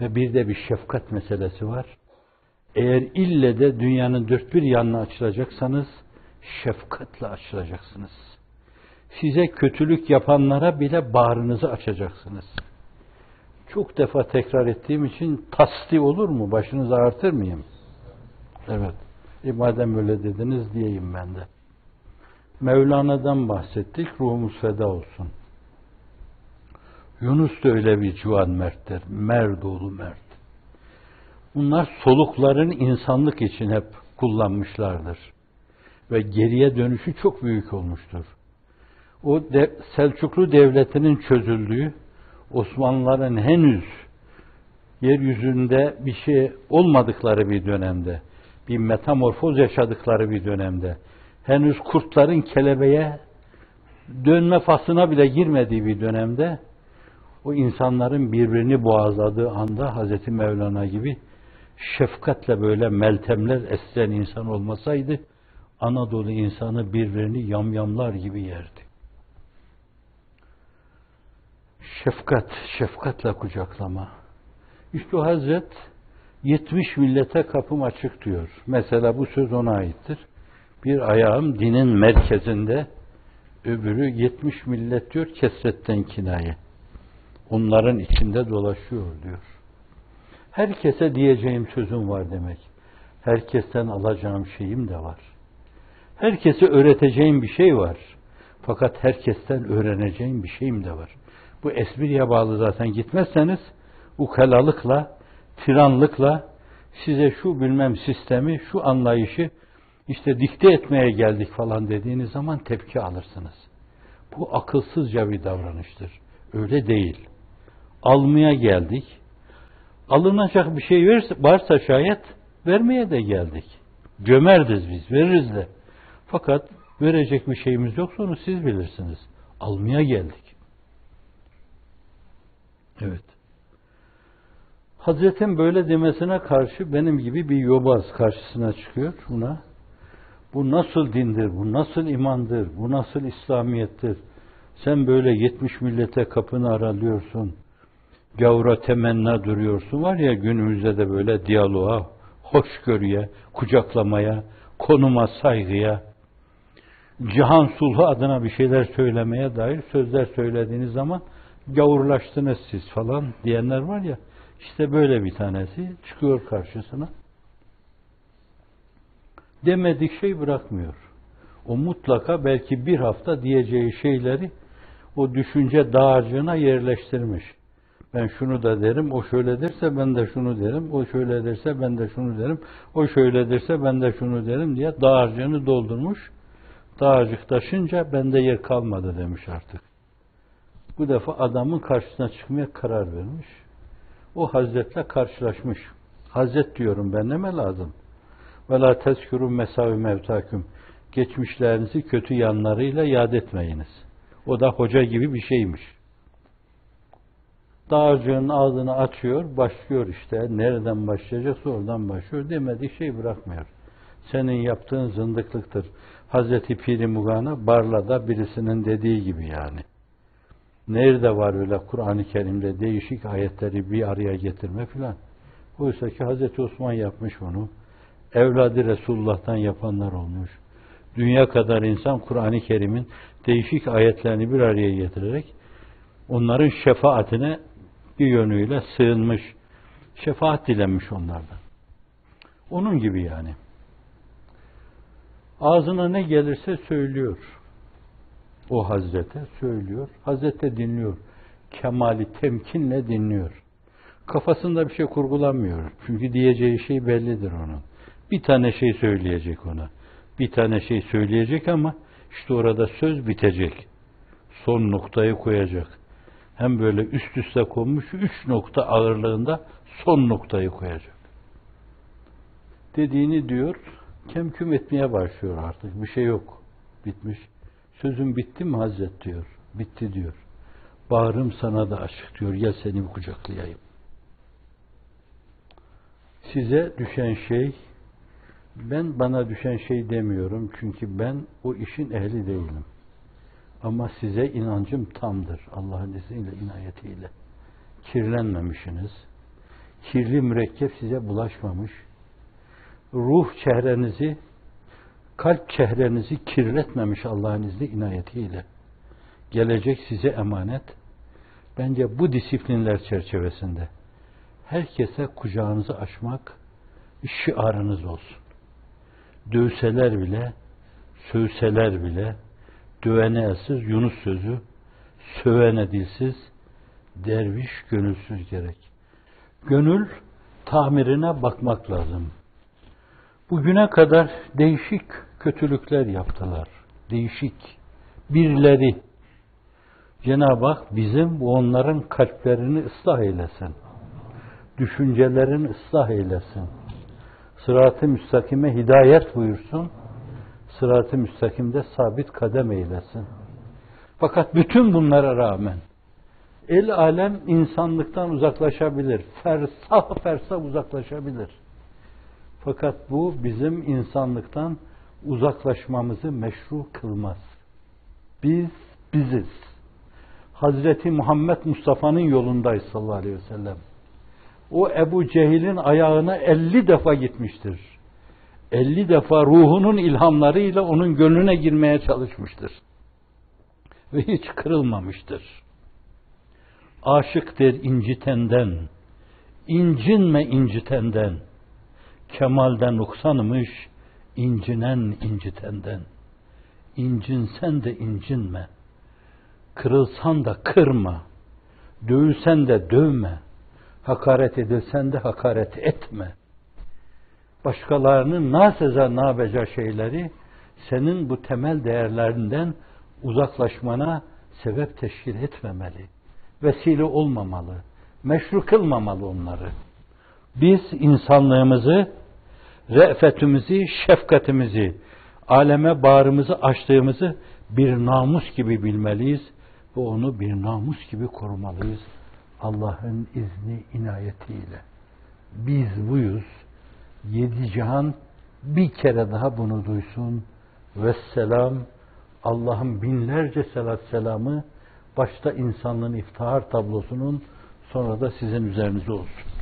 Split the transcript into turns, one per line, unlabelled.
Ve bir de bir şefkat meselesi var. Eğer ille de dünyanın dört bir yanına açılacaksanız, şefkatle açılacaksınız. Size kötülük yapanlara bile bağrınızı açacaksınız. Çok defa tekrar ettiğim için tasdik olur mu? Başınızı ağrıtır mıyım? Evet. Madem öyle dediniz diyeyim ben de. Mevlana'dan bahsettik. Ruhumuz feda olsun. Yunus da öyle bir civan merttir. Merdoğlu mert. Bunlar solukların insanlık için hep kullanmışlardır. Ve geriye dönüşü çok büyük olmuştur. O Selçuklu Devleti'nin çözüldüğü, Osmanlıların henüz yeryüzünde bir şey olmadıkları bir dönemde, bir metamorfoz yaşadıkları bir dönemde, henüz kurtların kelebeğe dönme faslına bile girmediği bir dönemde, o insanların birbirini boğazladığı anda Hazreti Mevlana gibi şefkatle böyle meltemler esen insan olmasaydı, Anadolu insanı birbirini yamyamlar gibi yerdi. Şefkat, şefkatle kucaklama. İşte o Hazret 70 millete kapım açık diyor. Mesela bu söz ona aittir. Bir ayağım dinin merkezinde, öbürü 70 millet diyor, kesretten kinaye. Onların içinde dolaşıyor diyor. Herkese diyeceğim sözüm var demek. Herkesten alacağım şeyim de var. Herkese öğreteceğim bir şey var. Fakat herkesten öğreneceğim bir şeyim de var. Bu espriye bağlı zaten gitmezseniz, ukalalıkla, tiranlıkla size şu bilmem sistemi, şu anlayışı işte dikte etmeye geldik falan dediğiniz zaman tepki alırsınız. Bu akılsızca bir davranıştır. Öyle değil. Almaya geldik. Alınacak bir şey varsa şayet vermeye de geldik. Cömertiz biz, veririz de. Fakat verecek bir şeyimiz yoksa onu siz bilirsiniz. Almaya geldik. Evet. Hazretin böyle demesine karşı benim gibi bir yobaz karşısına çıkıyor buna. Bu nasıl dindir, bu nasıl imandır, bu nasıl İslamiyettir? Sen böyle 70 millete kapını aralıyorsun, gavura temenna duruyorsun. Var ya günümüzde de böyle diyaloğa, hoşgörüye, kucaklamaya, konuma saygıya, cihan sulhu adına bir şeyler söylemeye dair sözler söylediğiniz zaman gavurlaştınız siz falan diyenler var ya, işte böyle bir tanesi çıkıyor karşısına. Demedik şey bırakmıyor. O mutlaka belki bir hafta diyeceği şeyleri o düşünce dağarcığına yerleştirmiş. Ben şunu da derim, o şöyle derse ben de şunu derim, o şöyle derse ben de şunu derim, o şöyle derse ben de şunu derim diye dağarcığını doldurmuş. Dağarcık taşınca bende yer kalmadı demiş artık. Bu defa adamın karşısına çıkmaya karar vermiş. O Hazretle karşılaşmış. Hazret diyorum ben, neme lazım? وَلَا تَذْكُرُوا مَسَاوِ مَوْتَاكُمْ Geçmişlerinizi kötü yanlarıyla yad etmeyiniz. O da hoca gibi bir şeymiş. Dağarcığın ağzını açıyor, başlıyor işte. Nereden başlayacaksa oradan başlıyor. Demediği şey bırakmıyor. Senin yaptığın zındıklıktır. Hazreti Pir-i Mugana Barla'da birisinin dediği gibi yani. Nerede var öyle Kur'an-ı Kerim'de değişik ayetleri bir araya getirme filan. Oysa ki Hazreti Osman yapmış bunu. Evladı Resulullah'tan yapanlar olmuş. Dünya kadar insan Kur'an-ı Kerim'in değişik ayetlerini bir araya getirerek onların şefaatine bir yönüyle sığınmış. Şefaat dilenmiş onlardan. Onun gibi yani. Ağzına ne gelirse söylüyor. O Hazrete söylüyor. Hazrete dinliyor. Kemali temkinle dinliyor. Kafasında bir şey kurgulanmıyor. Çünkü diyeceği şey bellidir onun. Bir tane şey söyleyecek ona. Bir tane şey söyleyecek ama işte orada söz bitecek. Son noktayı koyacak. Hem böyle üst üste konmuş 3 nokta ağırlığında son noktayı koyacak. Dediğini diyor, kemküm etmeye başlıyor artık. Bir şey yok. Bitmiş. Sözüm bitti mi Hazret diyor. Bitti diyor. Bağrım sana da açık diyor. Gel seni bir kucaklayayım. Size düşen şey, ben bana düşen şey demiyorum. Çünkü ben o işin ehli değilim. Ama size inancım tamdır. Allah'ın izniyle, inayetiyle. Kirlenmemişsiniz. kirli mürekkep size bulaşmamış. Ruh çehrenizi, kalp çehrenizi kirletmemiş Allah'ın izni inayetiyle. Gelecek size emanet. Bence bu disiplinler çerçevesinde herkese kucağınızı açmak şiarınız olsun. Dövseler bile, sövseler bile, dövene elsiz Yunus sözü, sövene dilsiz, derviş gönülsüz gerek. Gönül tamirine bakmak lazım. Bugüne kadar değişik kötülükler yaptılar. Değişik. Birileri. Cenab-ı Hak bizim bu onların kalplerini ıslah eylesin. Düşüncelerini ıslah eylesin. Sırat-ı müstakime hidayet buyursun. Sırat-ı müstakimde sabit kadem eylesin. Fakat bütün bunlara rağmen el alem insanlıktan uzaklaşabilir. Fersah fersah uzaklaşabilir. Fakat bu bizim insanlıktan uzaklaşmamızı meşru kılmaz. Biz biziz. Hazreti Muhammed Mustafa'nın yolundayız sallallahu aleyhi ve sellem. O Ebu Cehil'in ayağına 50 defa gitmiştir. 50 defa ruhunun ilhamlarıyla onun gönlüne girmeye çalışmıştır. Ve hiç kırılmamıştır. Aşık der incitenden, incinme incitenden, kemalden nuksanmış, incinen incitenden. İncinsen de incinme, kırılsan da kırma, dövülsen de dövme, hakaret edilsen de hakaret etme. Başkalarının naseza nabeca şeyleri senin bu temel değerlerinden uzaklaşmana sebep teşkil etmemeli. Vesile olmamalı. Meşru kılmamalı onları. Biz insanlığımızı, re'fetimizi, şefkatimizi, aleme bağrımızı açtığımızı bir namus gibi bilmeliyiz ve onu bir namus gibi korumalıyız. Allah'ın izni inayetiyle. Biz buyuz. 7 cihan bir kere daha bunu duysun. Vesselam. Allah'ın binlerce selat selamı başta insanlığın iftihar tablosunun sonra da sizin üzerinize olsun.